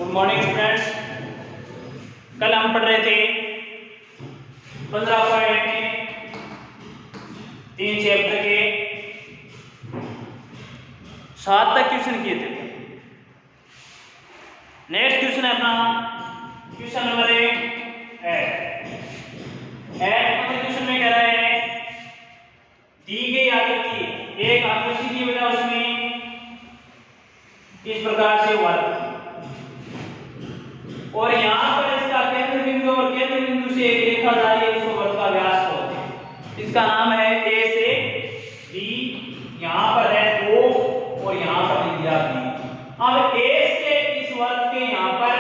Good morning students. कल हम पढ़ रहे थे 15.3 चैप्टर के 7 तक क्वेश्चन किए थे। नेक्स्ट क्वेश्चन है अपना क्वेश्चन नंबर 8 क्वेश्चन में कह रहा है दी गई आकृति एक आकृति की वजह उसमें इस प्रकार से वर्ग और यहाँ पर इसका केंद्र बिंदु और केंद्र बिंदु से एक रेखा जा रही है, उसको वर्ग का व्यास बोलते हैं। इसका नाम है ए से बी, यहाँ पर है O और यहाँ पर दिया बी। अब ए से इस वर्ग के यहाँ पर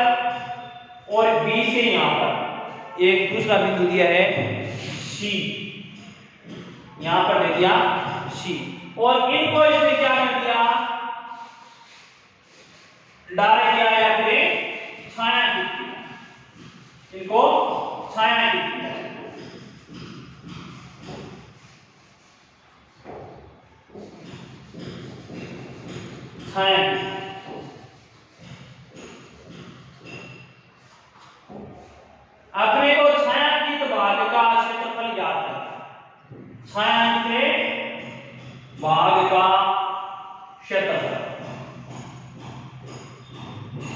और बी से यहाँ पर एक दूसरा बिंदु दिया है सी, यहाँ पर दे दिया सी और इनको इसने क्या कर दिया, डायरेक्ट दिया है अपने छाया की, इनको छाया की छाया की। अपने को छायांकित भाग का क्षेत्रफल ज्ञात है। छायांकित भाग का क्षेत्रफल,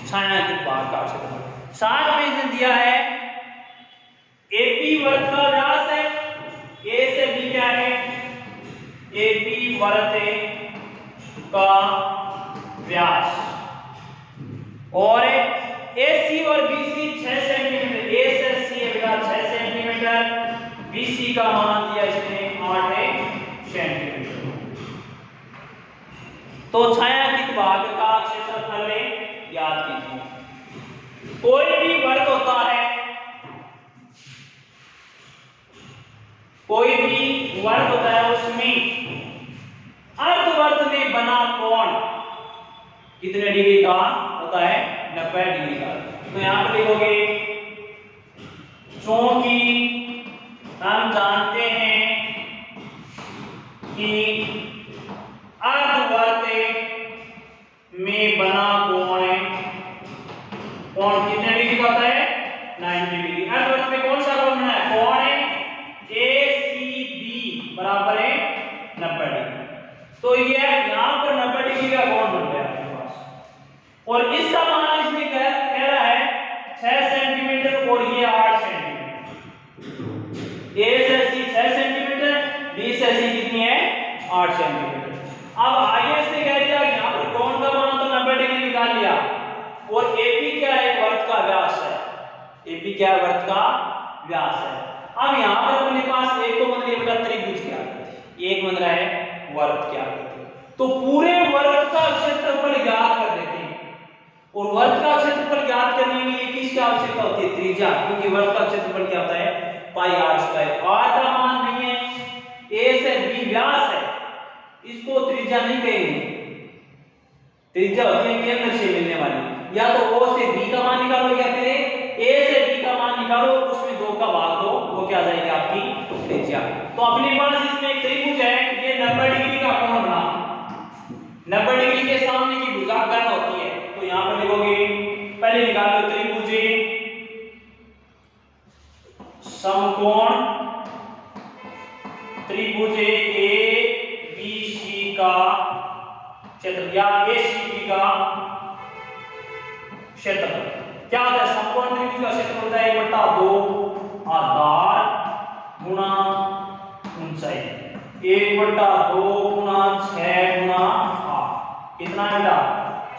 छायांकित भाग का क्षेत्रफल साथ में इसने दिया है एपी वर्ग का व्यास है। ए से बी क्या है, एपी वर्ग का व्यास और एसी और बीसी 6 सेंटीमीटर, ए से सी का 6 सेंटीमीटर, बीसी का मान दिया इसने 8 सेंटीमीटर। तो छायांकित भाग का क्षेत्रफल याद कीजिए। कोई भी वर्ग होता है, कोई भी वर्ग होता है, उसमें अर्धवर्त में बना कोण कितने डिग्री का होता है, 90 डिग्री का। तो यहां पर लिखोगे क्योंकि हम जानते हैं कि अर्धवर्त में बना कोण कितने डिग्री का होता है, 90 डिग्री। अर्धवर्त में कौन सा कोण बना है, कोण ACB बराबर है 90 डिग्री। तो ये यहां पर 90 डिग्री का कोण बन गया आपके पास और इसका मान इसमें कह रहा है 6 सेंटीमीटर और ये 8 सेंटीमीटर। A से C 6 सेंटीमीटर, B से C कितनी है, 8 सेंटीमीटर। अब आगे इसने कह दिया कि यहां पर कोण का मान तो 90 डिग्री निकाल लिया और AP क्या है, वर्ग का व्यास है। AP क्या है, वर्ग का व्यास है। अब यहां पर अपने पास एक तो बन रही है त्रिभुज क्या आकृति, एक बन रहा है वर्ग क्या आकृति। तो पूरे वर्ग का क्षेत्रफल ज्ञात कर देते हैं और वर्ग का क्षेत्रफल ज्ञात करने के लिए किसकी आवश्यकता होती है, त्रिज्या, क्योंकि वर्ग का क्षेत्रफल क्या होता है, पाई r स्क्वायर। r का मान नहीं है, a से b व्यास है, इसको त्रिज्या नहीं कहेंगे। त्रिज्या होती है केंद्र से मिलने वाली, या तो o से b का मान निकालो या फिर a से b का मान निकालो, उसमें 2 का भाग दो, वो क्या आ जाएगी आपकी त्रिज्या। तो अपने पास इसमें एक त्रिभुज है, ये 90 डिग्री का कोण बना, 90 डिग्री के सामने की भुजाकर्ण होती है। तो यहां पर लिखोगे, पहले निकालो त्रिभुज समकोण, त्रिभुज ABC का क्षेत्र या ACB का क्षेत्रफल क्या होता है, समकोण त्रिभुज का क्षेत्रफल होता है 1/2 आधार गुणा ऊंचाई, 1/2 गुणा 6 गुणा 8, कितना बेटा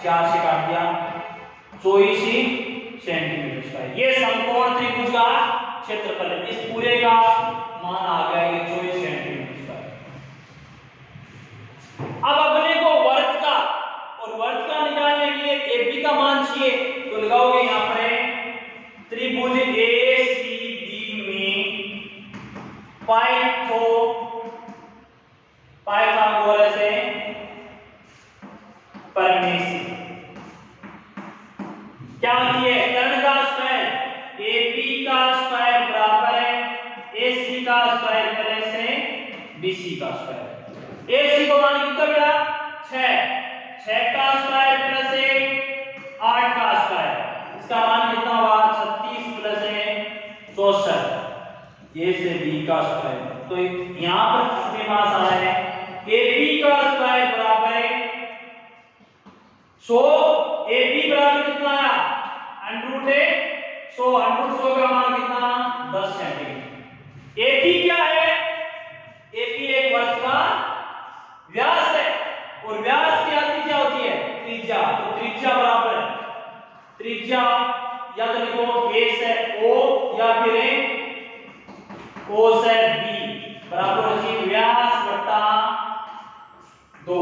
4 से काट दिया 24 सेंटीमीटर का। ये समकोण त्रिभुज का क्षेत्रफल है, इस पूरे का मान आ गया ये 24 सेंटीमीटर का। अब अपने को वर्ग का और वर्ग का निकालने के लिए AB का मान चाहिए, तो लगाओगे यहां पर त्रिभुज ACB में पाइथागोरस प्रमेय क्या होती है, कर्ण का स्क्वायर AB का स्क्वायर बराबर है AC का स्क्वायर प्लस BC का स्क्वायर। AC को मान कितना मिला 6 का स्क्वायर प्लस 8 का स्क्वायर बी का स्क्वायर। तो यहाँ पर अपने पास आ रहा है ए बी का स्क्वायर बराबर है 100। ए बी बराबर कितना आया अंडर रूट 100, अंडर रूट 100 का मान कितना 10 सेंटीमीटर। ए बी क्या है, ए बी एक वर्ग का व्यास है और व्यास की आती क्या होती है त्रिज्या। तो त्रिज्या बराबर है त्रिज्या या तो लिखो a से o या फिर o से b बराबर होगी व्यास बटा 2।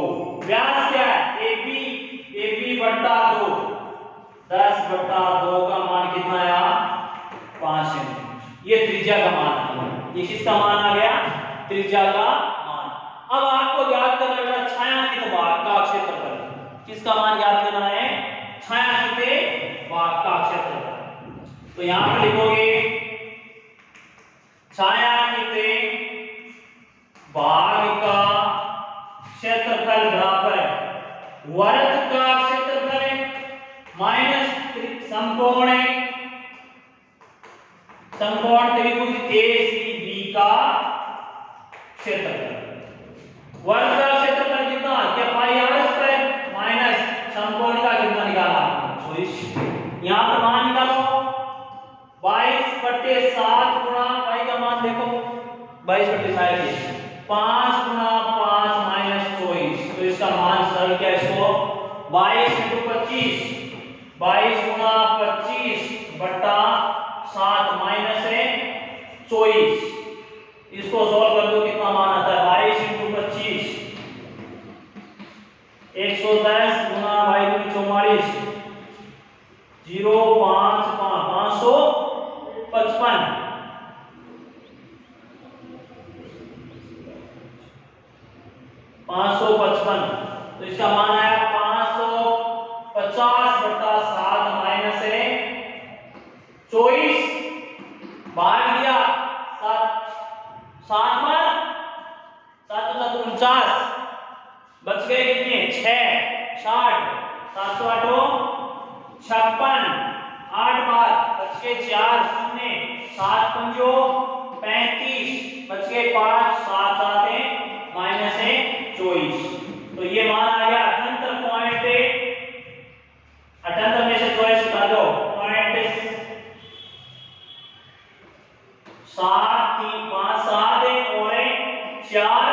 व्यास क्या है ab बटा 2 10 बटा 2 का मान कितना आया 5 सेंटीमीटर। ये त्रिज्या का मान आ गया। ये किसका मान आ गया त्रिज्या का मान। अब आपको याद करना है छायांकित भाग का क्षेत्रफल। किसका मान याद करना है छायांकित भाग का क्षेत्रफल। तो यहां पर लिखोगे छायांकित भाग का क्षेत्रफल बराबर वर्ग का क्षेत्रफल माइनस समकोण त्रिभुज ACB का क्षेत्रफल। वर्ग का क्षेत्रफल कितना क्या पाई आर स्क्वायर माइनस समकोण का कितना निकाला 24। यहां पर मान निकालो 22/7 गुणा पाई का मान देखो 22/7 5 गुणा 5 माइनस 24। तो इसका मान सरल क्या है इसको 22 × 25 22 गुणा 25 बटा 7 माइनस है 24। इसको सॉल्व कर दो कितना मान आता है 22 × 25 110 गुणा 22 44 055 555। तो इसका मान आया 550 बटा 7 माइनस है 24 भाग दिया 7 बार 7 49 बच गए कितने 6 60 7 56 8 बार बच गए 4 शून्य 7 पंजो 35 बच गए 5 7 7 माइनस है 24। तो ये मान आ गया 78 में से 24 हटा दो 7 3 5 7 और 4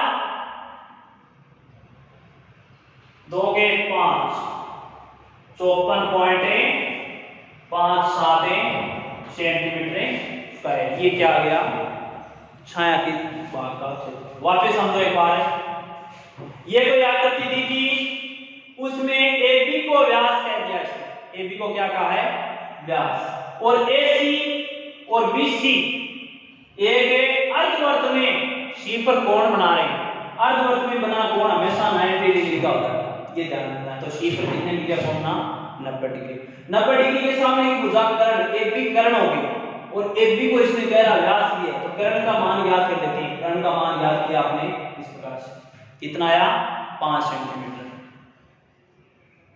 2 के 5 54.57 सेंटीमीटर स्क्वायर। ये क्या आ गया छायांकित भाग का क्षेत्रफल। वापस हम एक बार ये कोई आकृति दी थी उसमें AB को व्यास कह दिया इसने। AB को क्या कहा है व्यास और AC और BC एक अर्धवृत्त में C पर कोण बना रहे हैं। अर्धवृत्त में बना कोण हमेशा 90 डिग्री का होता है ये ध्यान रखना है। तो C पर कितने डिग्री का कोण ना 90 डिग्री। 90 डिग्री के सामने की भुजा कर्ण AB कर्ण होगी और AB को इसने कह रहा व्यास लिया। तो कर्ण का मान याद कर लेते हैं। कर्ण का मान याद किया आपने इस प्रकार से कितना आया 5 सेंटीमीटर।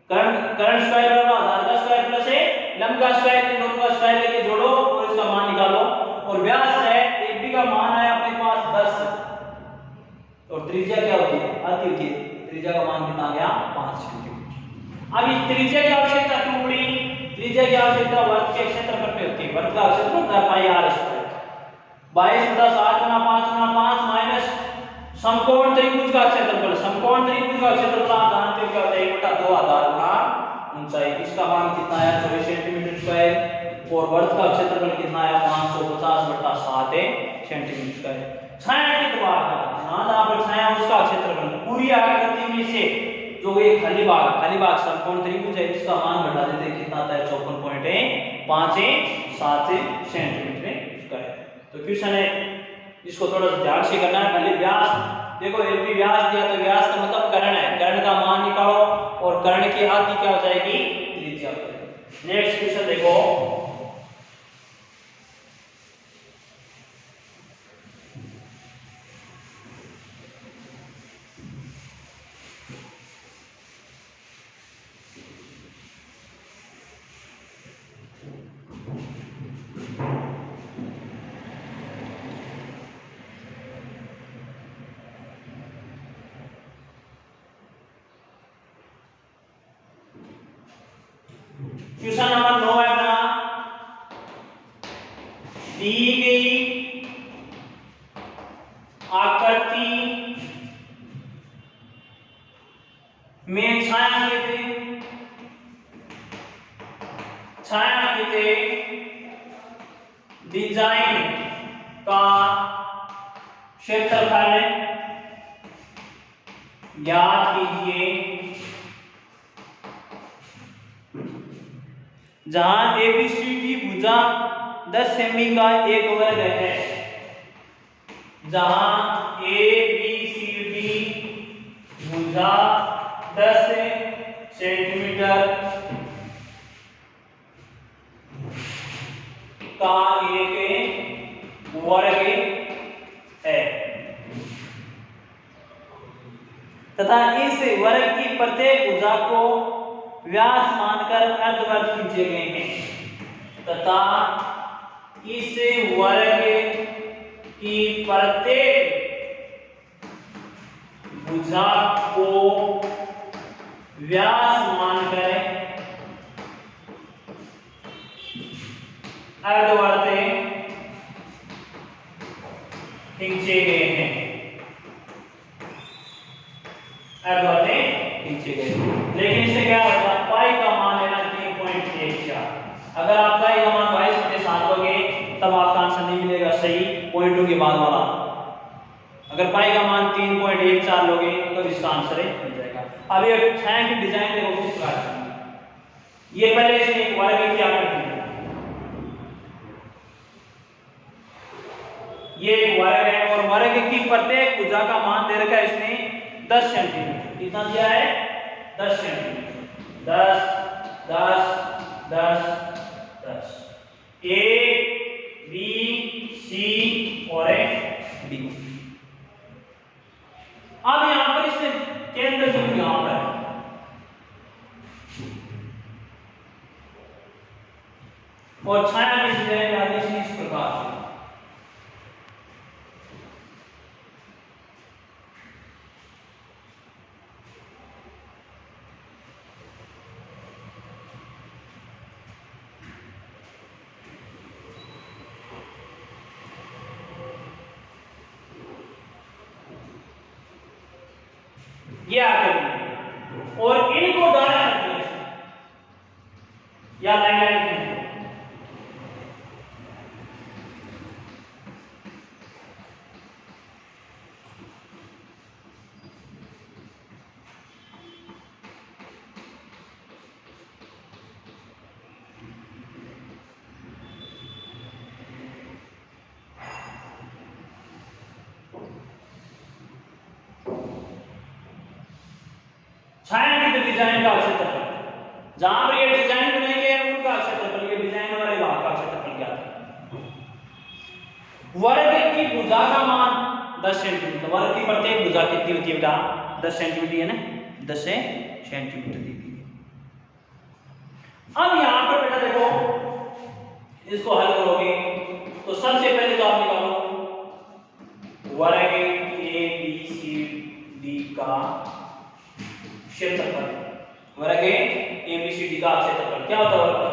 कर्ण स्क्वायर होगा आधार का स्क्वायर प्लस है लंब का स्क्वायर इन दोनों का स्क्वायर लेके जोड़ो और इसका मान निकालो। और व्यास है AB का मान आया अपने पास 10 और त्रिज्या क्या होती है आती होती है त्रिज्या का मान कितना आ गया 5 सेंटीमीटर। अब इस त्रिज्या की आवश्यकता क्यों पड़ी त्रिज्या की आवश्यकता वर्ग के क्षेत्रफल पे होती है। वर्ग का क्षेत्रफल पाई आर स्क्वायर 22 × 7 × 5 × 5 माइनस समकोण त्रिभुज का क्षेत्रफल। समकोण त्रिभुज का क्षेत्रफल आप जानते हो क्या होता है 1/2 आधार गुणा ऊंचाई। इसका मान कितना आया 24 सेंटीमीटर स्क्वायर और वर्ग का क्षेत्रफल कितना आया 550 बटा 7 सेंटीमीटर स्क्वायर। छायांकित भाग का जहां पर छाया उसका क्षेत्रफल पूरी आकृति में से जो ये खाली भाग समकोण त्रिभुज है इसका मान घटा देते कितना आता है 54.57 सेंटीमीटर स्क्वायर। तो क्वेश्चन है इसको थोड़ा सा ध्यान से करना है। पहले व्यास देखो AB व्यास दिया तो व्यास का मतलब कर्ण है। कर्ण का मान निकालो और कर्ण की आधी क्या हो जाएगी त्रिज्या। नेक्स्ट क्वेश्चन देखो क्वेश्चन नंबर 9 है अपना, दी गई आकृति में छायांकित डिजाइन का क्षेत्रफल ज्ञात कीजिए। जहां एबीसीडी भुजा 10 सेमी का एक वर्ग है, जहां एबीसीडी भुजा 10 सेंटीमीटर का एक वर्ग है तथा इस वर्ग की प्रत्येक भुजा को व्यास मानकर अर्धवर्ग खींचे गए हैं तथा इस वर्ग की प्रत्येक भुजा को व्यास मानकर अर्धवर्ग खींचे गए हैं, अर्धवर्ग खींचे गए। लेकिन इससे क्या होगा, पाई का मान लेना 3.14। अगर आप पाई का मान 22/7 लोगे तब आपका आंसर नहीं मिलेगा सही, पॉइंटों के बाद वाला। अगर पाई का मान 3.14 लोगे तो इसका आंसर मिल जाएगा। अब ये छाया की डिजाइन देखो किस प्रकार से, ये पहले इसने एक वर्ग की आकृति, ये एक वर्ग है और वर्ग की प्रत्येक भुजा का मान दे रखा है इसने 10 सेंटीमीटर। कितना दिया है? 10 सेंटीमीटर। 10 10 10 10 ए बी सी और डी। अब यहां पर इसने केंद्र बिंदु यहां पर है और छाया की डिजाइन आदेश इस प्रकार से। ये आकृति और इनको डाला या लाइन छायांकित डिजाइन का क्षेत्रफल, जहां पर ये डिजाइन बनेंगे उनका क्षेत्रफल, ये डिजाइन वाले भाग का क्षेत्रफल क्या है। वर्ग की भुजा का मान 10 सेंटीमीटर, वर्ग की प्रत्येक भुजा कितनी होती है बेटा? 10 सेंटीमीटर है ना, 10 सेंटीमीटर दी गई। अब यहां पर बेटा देखो, इसको हल करोगे तो सबसे पहले तो आप निकालो वर्ग ए बी सी डी का क्षेत्रफल। वर्ग एबीसीडी का क्षेत्रफल क्या होता है? वर्ग का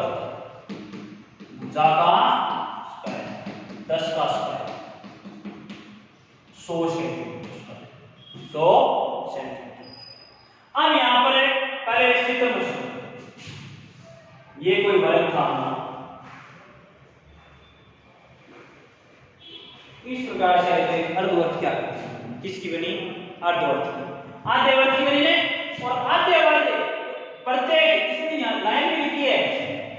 भुजा का स्क्वायर, 10 का स्क्वायर 100 सेंटीमीटर, 100 सेंटीमीटर। अब यहां पर पहले चित्र में ये कोई वर्ग था ना, इस प्रकार से अर्धवर्ग क्या किसकी बनी? अर्धवर्ग की, आधेवर्ग की बनी है। और आधेवर्ग प्रत्येक, इसने यहां लाइन में लिखी है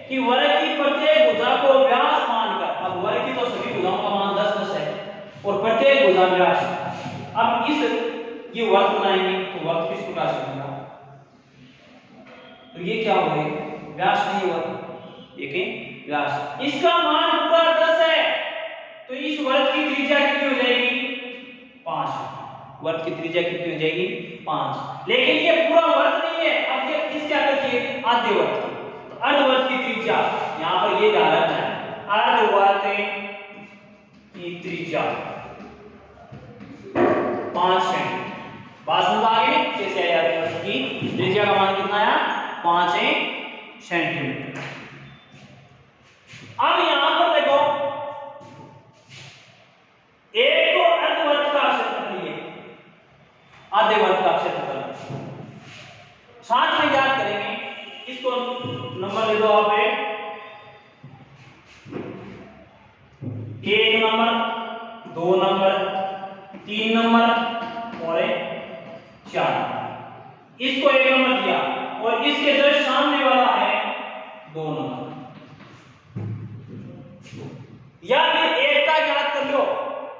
कि वर्ग की प्रत्येक भुजा को व्यास मानकर, अब वर्ग की तो सभी भुजाओं का मान 10 10 है और प्रत्येक भुजा व्यास। अब इस ये वर्ग बनाएंगे तो वर्ग किस प्रकार से बनेगा? तो ये क्या हो गया? व्यास नहीं वर्ग, ये के व्यास। इसका मान पूरा 10 है तो इस वर्ग की त्रिज्या कितनी हो जाएगी? 5। वर्ग की त्रिज्या कितनी हो जाएगी? 5। लेकिन ये पूरा वर्ग नहीं है, अब ये किस क्या करती है? आधे वर्ग की। तो अर्धवर्ग की त्रिज्या यहां पर ये ध्यान रखना है, अर्धवर्ग की त्रिज्या 5 सेंटीमीटर। बात समझ आ गई कैसे आया? अर्धवर्ग की त्रिज्या का मान कितना आया? 5 सेंटीमीटर। आधे वर्ग का क्षेत्रफल। साथ में ज्ञात करेंगे, इसको नंबर दे दो आप 1 नंबर, 2 नंबर, 3 नंबर और 4। इसको 1 नंबर दिया और इसके जस्ट सामने वाला है 2 नंबर, या फिर एक का ज्ञात कर लो।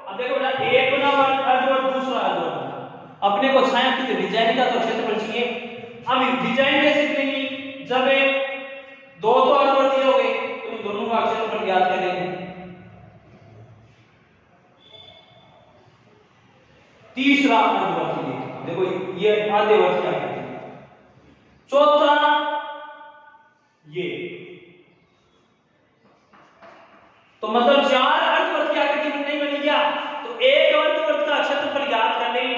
अब देखो बेटा, एक बना अर्धवर्ग, दूसरा अर्धवर्ग। अपने को छायांकित डिजाइन का तो क्षेत्रफल चाहिए। अब डिजाइन कैसे करेंगे, जब दो तो अर्धवर्ग दिए हो गए तो इन दोनों का क्षेत्रफल ज्ञात करेंगे। तीसरा अर्धवर्ग लिए, देखो ये आधे वर्ग क्या कहते हैं। चौथा ये, तो मतलब 4 अर्धवर्ग की आकृति नहीं बनी क्या, तो एक अर्धवर्ग का क्षेत्रफल ज्ञात कर लें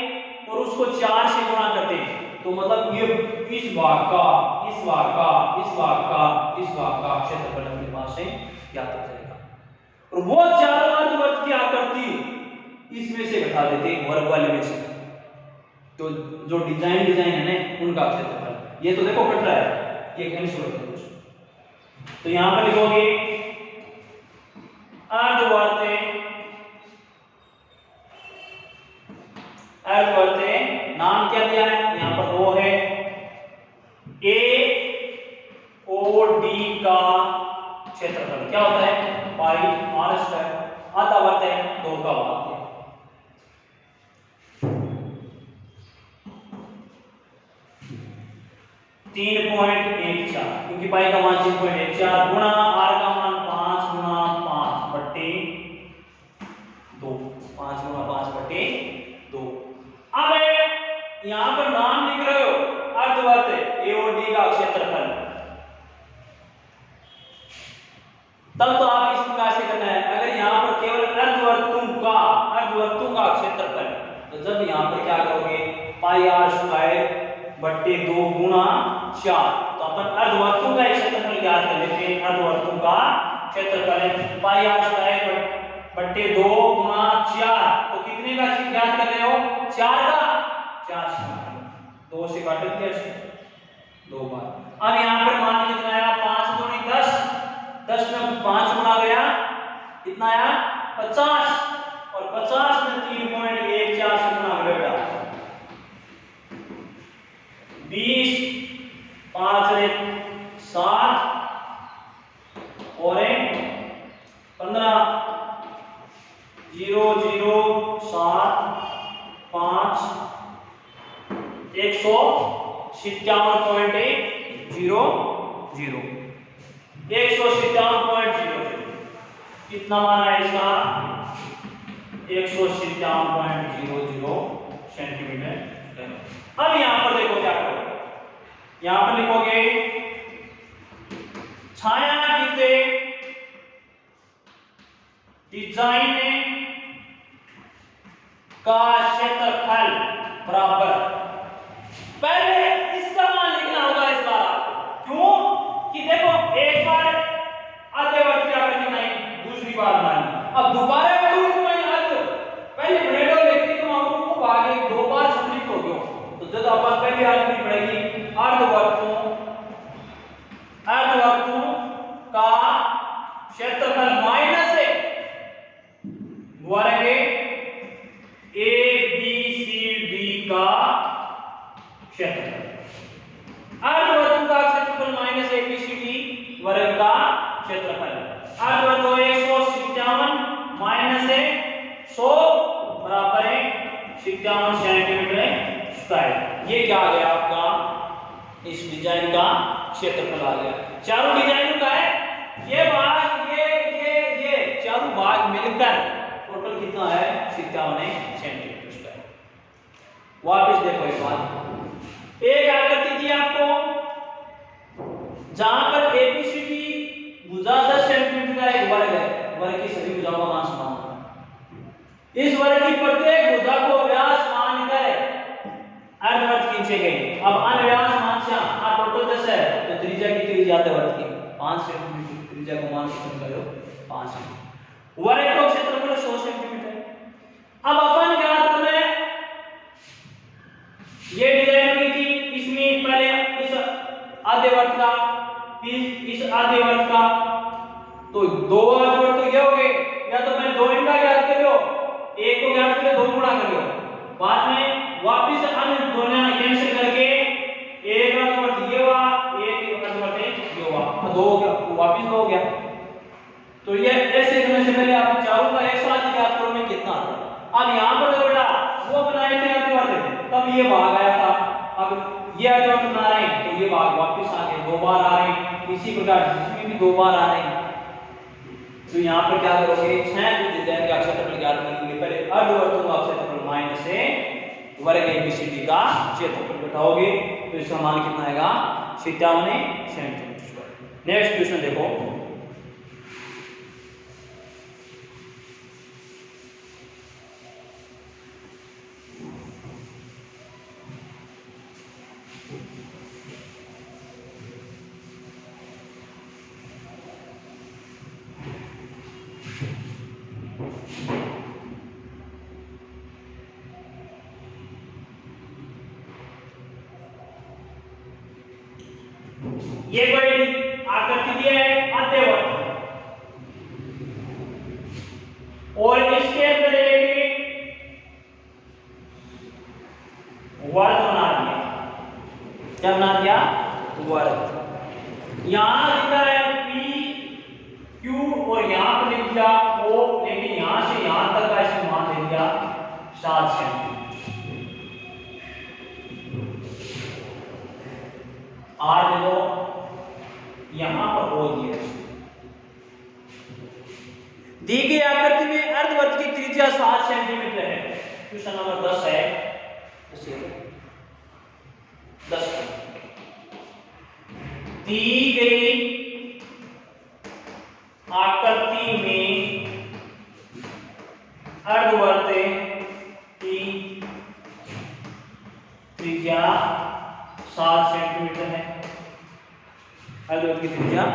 और उसको 4 से गुणा करते हैं, तो मतलब ये इस भाग का, इस भाग का, इस भाग का, इस भाग का क्षेत्रफल अपने पास से ज्ञात हो जाएगा। और वो 4 अर्धवर्ग की आकृति इसमें से घटा देते हैं वर्ग वाले में से, तो जो डिजाइन है ना उनका क्षेत्रफल। ये तो देखो कट रहा है, ये कैंसिल हो जाएगा। तो यहां पर लिखोगे अर्धवर्ग नाम क्या दिया है, यहां पर वो है AOD का क्षेत्रफल क्या होता है, पाई r स्क्वायर। आता वर्ग है 2 का भाग 3.14, क्योंकि पाई का मान 3.14 गुणा r का मान 5 गुणा 5 बट्टे 2, 5 गुणा 5 बट्टे 2। अब यहां पर नाम लिख रहे हो अर्धवर्ग AOD का क्षेत्रफल, तब तो आप इस प्रकार से करना है। अगर यहां पर केवल अर्धवर्तुल का क्षेत्रफल, तो जब यहां पर क्या करोगे, पाई r स्क्वायर बट्टे 2 गुणा 4, तो अपन अर्धवर्तुल का क्षेत्रफल ज्ञात कर लेते हैं। अर्धवर्तुल का क्षेत्रफल है पाई r स्क्वायर बट्टे 2 गुणा 4, तो कितने का ज्ञात कर रहे हो, 4 का, 4 से 2 से काट दिया 2 बार। अब यहां पर मान कितना आया, 5 दूनी 10, 10 में 5 गुणा गया कितना आया 50, और 50 में 3.14 से गुणा करेगा 20, 5 रे 7 और 15, 0 0 7 5 157.00 157.00 कितना मान है इसका, 157.00 सेंटीमीटर। अब यहां पर देखो क्या करोगे, यहां पर लिखोगे छायांकित डिजाइन का क्षेत्रफल बराबर, पहले इसका मान लिखना होगा इस बार आपको, क्यों कि देखो एक बार आधे वर्ग की आकृति नहीं, दूसरी बार बनानी, अब दोबारा करूं तो मैं अर्ध पहले बनेगा लेकिन तुम आपको को आगे 2 बार संतुलित हो गयो, तो जब अपन पहली आकृति पढ़ेगी अर्धवर्तुल का क्षेत्रफल माइनस है वर्ग ABCD का क्षेत्रफल, अर्धवर्तुल का क्षेत्रफल माइनस ABCD वर्ग का क्षेत्रफल, अर्धवर्तुल 157 माइनस 100 बराबर है 57 सेंटीमीटर स्क्वायर। ये क्या आ गया आपका, इस डिजाइन का क्षेत्रफल आ गया। चारों डिजाइनों का है ये भाग, ये चारों भाग मिलकर टोटल कितना है 57 सेंटीमीटर स्क्वायर। वापस देखो एक बात, एक आकृति थी आपको जहां पर ABCD भुजा 10 सेंटीमीटर का एक वर्ग है, वर्ग की सभी भुजाओं का मान समान है। इस वर्ग की प्रत्येक भुजा को व्यास मानकर अर्धवर्ग खींचे गए। अब अनव्यास मान से टोटल 10 है, तो त्रिज्या कितनी ज्यादा वर्ग की 5 सेंटीमीटर, त्रिज्या को मान कितना करो 5 सेंटीमीटर, वर्ग का क्षेत्रफल 100 सेंटीमीटर। अब अपन ज्ञात करें दो अर्धवर्त तो ये हो गए, या तो पहले दो इनका ज्ञात कर लो, एक को ज्ञात कर लो, दो गुणा कर लो, बाद में वापस अन्य दोनों कैंसिल करके एक अर्धवर्त ये हुआ, एक अर्धवर्त ये हुआ, दो हो गया, वापस दो हो गया। तो ये ऐसे करने से पहले आप चारों का एक साथ ज्ञात करो में कितना आता है। अब यहाँ पर देखो बेटा वो बनाए थे अर्धवर्त, तब ये भाग आया था, अब ये अर्धवर्त बना रहे हैं तो ये भाग वापस आ गए, दो बार आ रहे हैं, इसी प्रकार इसमें भी दो बार आ रहे हैं। तो यहाँ पर क्या करोगे, 6 को दे जाएंगे क्षेत्रफल ज्ञात करने के लिए, पहले अर्धवर्तों का क्षेत्रफल माइनस से वर्ग एबीसीडी का क्षेत्रफल घटाओगे तो इसका मान कितना आएगा 57 सेंटीमीटर। नेक्स्ट क्वेश्चन देखो, ये कोई आकृति दी है अर्धवर्त और इसके रिलेटेड वर्त बना दिया, क्या बना दिया, वर्त। यहां लिखा है पी क्यू और यहां पर लिख दिया ओ, लेकिन यहां से यहां तक का इसमें मान दे दिया 7 सेंटीमीटर। आर दे दो, यहां पर हो दिया, दी गई आकृति में अर्धवर्त की त्रिज्या 7 सेंटीमीटर है। क्वेश्चन नंबर 10 है, 10 दी गई आकृति में अर्धवर्त की त्रिज्या 7 सेंटीमीटर है, अर्धवर्त की त्रिज्या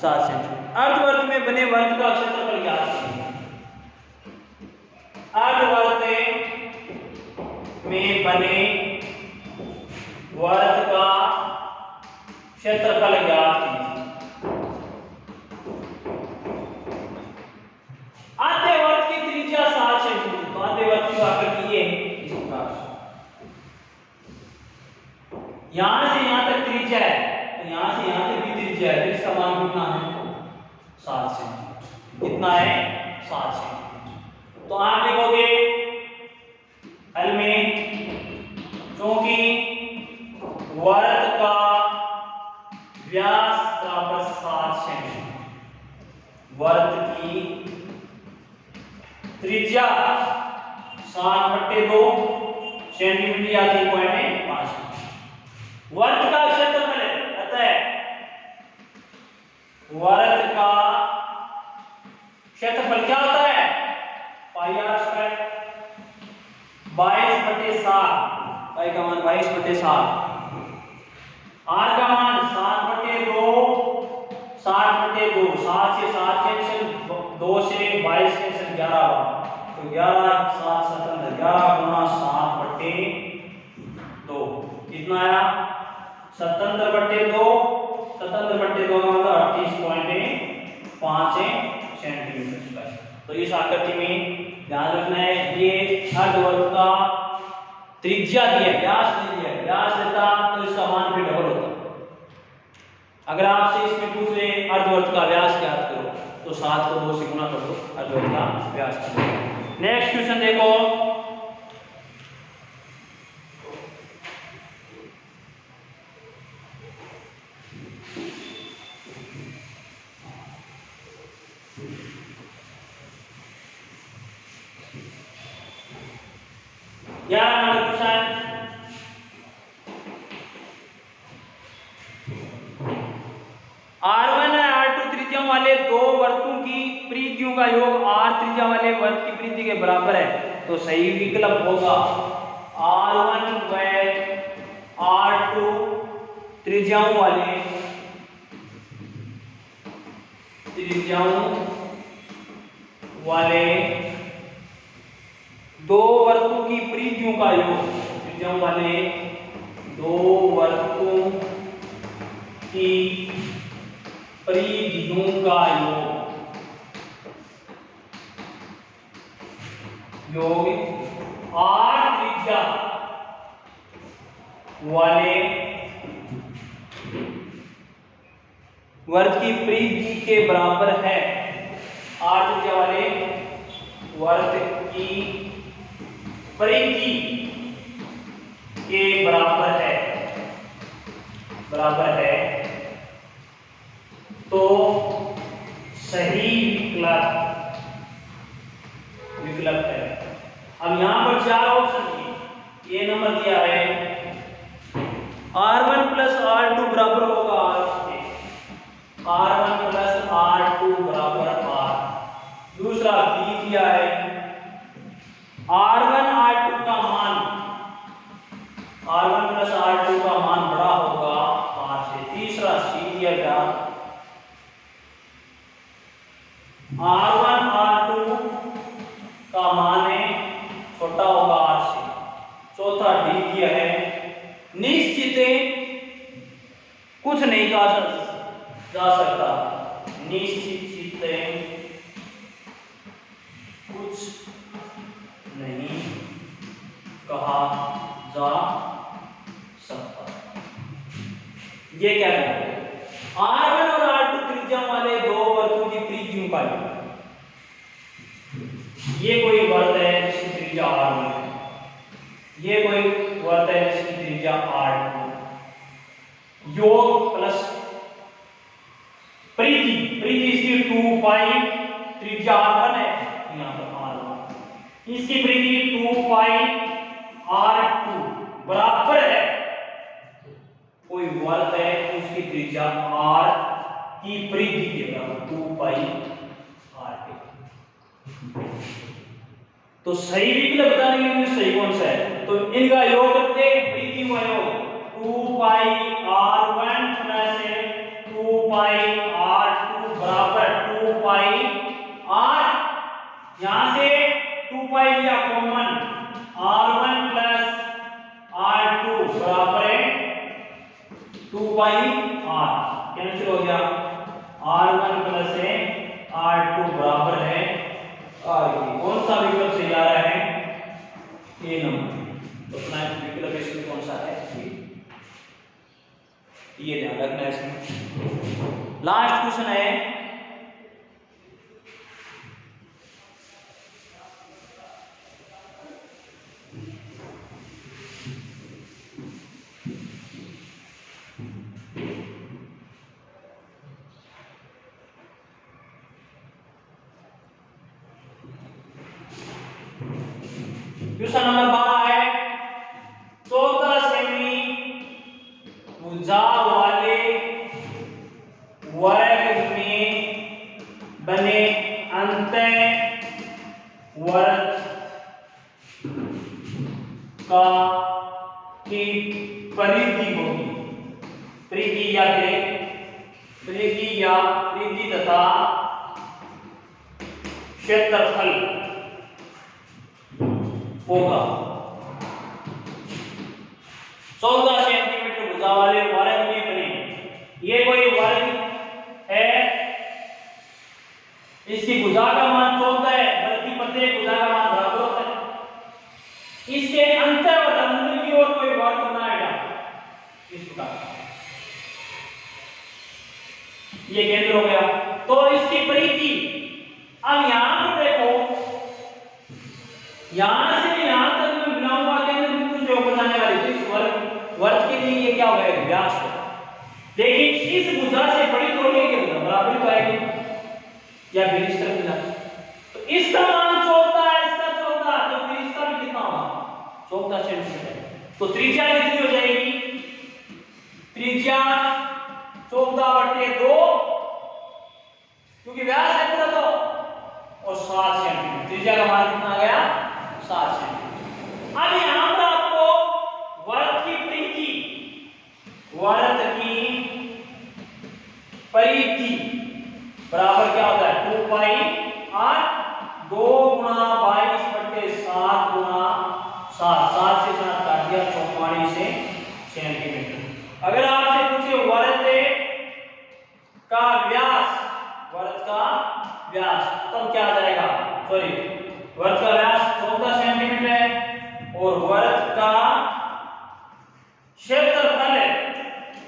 7 सेंटीमीटर। अर्धवर्त में बने वर्त का क्षेत्रफल ज्ञात कीजिए। अर्धवर्त में बने वर्त का क्षेत्रफल ज्ञात कीजिए। अर्धवर्त की त्रिज्या 7 सेंटीमीटर, तो अर्धवर्त की आकृति ये इस प्रकार से, यहां से यहां तक त्रिज्या है, तो यहां से यहां तक भी त्रिज्या है, तो इसका मान कितना है 7 सेंटीमीटर। कितना है 7 सेंटीमीटर। तो आप लिखोगे हल में, क्योंकि वर्त का व्यास बराबर 7 सेंटीमीटर, वर्त की त्रिज्या 7/2 सेंटीमीटर या 3.5। वर्त का क्षेत्रफल है, अतः वर्त का क्षेत्रफल क्या होता है पाई आर स्क्वायर, 22/7, पाई का मान 22/7, आर का मान 7/2, 7/2, 7 से 7 कैंसिल, 2 से 22 कैंसिल, 11 बार, तो 11 7 17, 11 गुना 7/2 कितना आया 77/2, 77/2 का मतलब 38.5 सेंटीमीटर। तो इस आकृति में ध्यान रखना है, ये अर्धवर्त का त्रिज्या दिया, व्यास नहीं दिया, व्यास देता तो इसका मान भी डबल होता। अगर आपसे इसमें पूछ ले अर्धवर्त का व्यास ज्ञात करो, तो 7 को 2 से गुणा कर दो, अर्धवर्त का व्यास कर दो। नेक्स्ट क्वेश्चन देखो, R1 और R2 त्रिज्या वाले दो वर्तों की परिधियों का योग R त्रिज्या वाले वर्त की परिधि के बराबर है, तो सही विकल्प होगा R1 व R2 त्रिज्याओं वाले दो वर्तों की परिधियों का योग, त्रिज्याओं वाले दो वर्तों की परिधियों का योग योग r त्रिज्या वाले वर्ग की परिधि के बराबर है। r त्रिज्या वाले वर्ग की परिधि के बराबर है तो सही विकल्प है। अब यहां पर चार ऑप्शन दिए, ये नंबर दिया है r1 प्लस r2 बराबर होगा r1 प्लस r2 बराबर r। दूसरा बी दिया है r1 r2 का मान r1 प्लस r2 का मान बड़ा होगा r से। तीसरा सी दिया गया r1 r2 का मान छोटा होगा r से। चौथा डी दिया है निश्चित कुछ नहीं कहा जा सकता, निश्चित कुछ नहीं कहा जा सकता। ये क्या है r1 और r2 त्रिज्या वाले दो वर्गों की परिधियों का ये कोई वर्ग है जिसकी त्रिज्या r1 है, ये कोई वर्ग है जिसकी त्रिज्या r2, योग प्लस परिधि इसकी 2 पाई त्रिज्या r1 है, यहां पर r1 इसकी परिधि 2 पाई r2 बराबर है कोई वर्ग है उसकी त्रिज्या r की परिधि के बराबर 2 पाई r। तो सही विकल्प बताने के लिए सही कौन सा है, तो इनका योग करते हैं। परिधि का योग 2 पाई r1 प्लस 2 पाई r2 बराबर 2 पाई r। यहां से 2 पाई लिया कॉमन, r1 प्लस r2 बराबर है 2 पाई r, कैंसिल हो गया r1 प्लस r2 बराबर है r। कौन सा विकल्प सही आ रहा है, ए नंबर। तो अपना विकल्प इसमें कौन सा है, ये ध्यान रखना है इसमें। लास्ट क्वेश्चन है क्वेश्चन नंबर 12 है 14 सेमी भुजा वाले वर्ग में बने अंत वर्ग का की परिधि होगी, परिधि तथा क्षेत्रफल होगा 14 सेंटीमीटर भुजा वाले वर्ग में बने। ये कोई वर्ग है, इसकी भुजा का मान 14 है, बल्कि प्रत्येक भुजा का मान बराबर होता है। इसके अंदर की ओर कोई वर्ग बनाएगा इस प्रकार, ये केंद्र हो गया। तो इसकी परिधि, अब यहां पर देखो यहां से यहां तक में बिलाऊंगा केंद्र बिंदु जो बनाने वाली तो इस वर्ग के लिए ये क्या होगा, व्यास है। लेकिन इस भुजा से बड़ी थोड़ी है कि बराबर तो आएगी या फिर इस तरफ मिला, तो इसका मान 14 है, इसका 14, तो फिर इसका भी कितना होगा 14 सेंटीमीटर। तो त्रिज्या कितनी हो जाएगी, त्रिज्या 14/2 क्योंकि व्यास है पूरा तो, और 7 सेंटीमीटर। त्रिज्या का मान कितना आ गया 7 सेंटीमीटर। अब यहां पर आपको वर्ग की परिधि बराबर क्या होता है 2 पाई r, 2 गुणा 22/7 गुणा 7, 7 से 7 काट दिया 44 सेंटीमीटर। अगर आपसे पूछे वर्ग का व्यास, वर्ग का व्यास तब क्या आ जाएगा, सॉरी वर्ग का व्यास 14 क्षेत्रफल है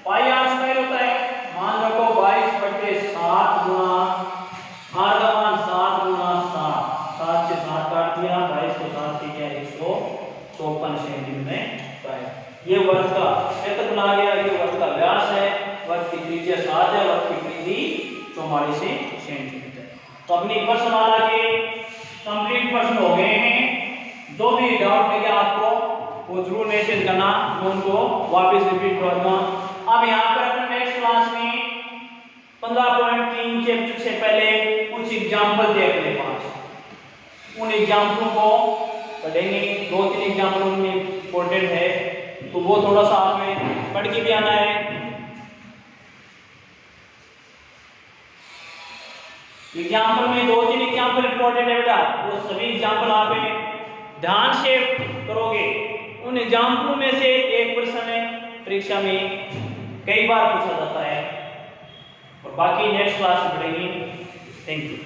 पाई आर स्क्वायर होता है, मान रखो 22/7 गुणा आर का मान 7 गुणा 7, 7 से 7 काट दिया, 22 को 7 से क्या 154 सेंटीमीटर। ये वर्ग का क्षेत्रफल आ गया, ये वर्ग का व्यास है, वर्ग की त्रिज्या 7 है, वर्ग की परिधि 44 सेंटीमीटर। तो अपनी प्रश्नमाला के कंप्लीट प्रश्न हो गए हैं। जो भी डाउट लगे आपको वो जरूर मैसेज करना, मैं उनको वापस रिपीट करूंगा। अब यहाँ पर अपने नेक्स्ट क्लास में 15.3 चैप्टर से पहले कुछ एग्जाम्पल थे अपने पास, उन एग्जाम्पलों को पढ़ेंगे। 2-3 एग्जाम्पल उनमें इंपॉर्टेंट है, तो वो थोड़ा सा आपने पढ़ के भी आना है। एग्जाम्पल में 2-3 एग्जाम्पल इंपॉर्टेंट है बेटा, वो सभी एग्जाम्पल आप ध्यान से करोगे। उन एग्जाम्पलों में से एक प्रश्न है परीक्षा में कई बार पूछा जाता है, और बाकी नेक्स्ट क्लास में पढ़ेंगे। Thank you.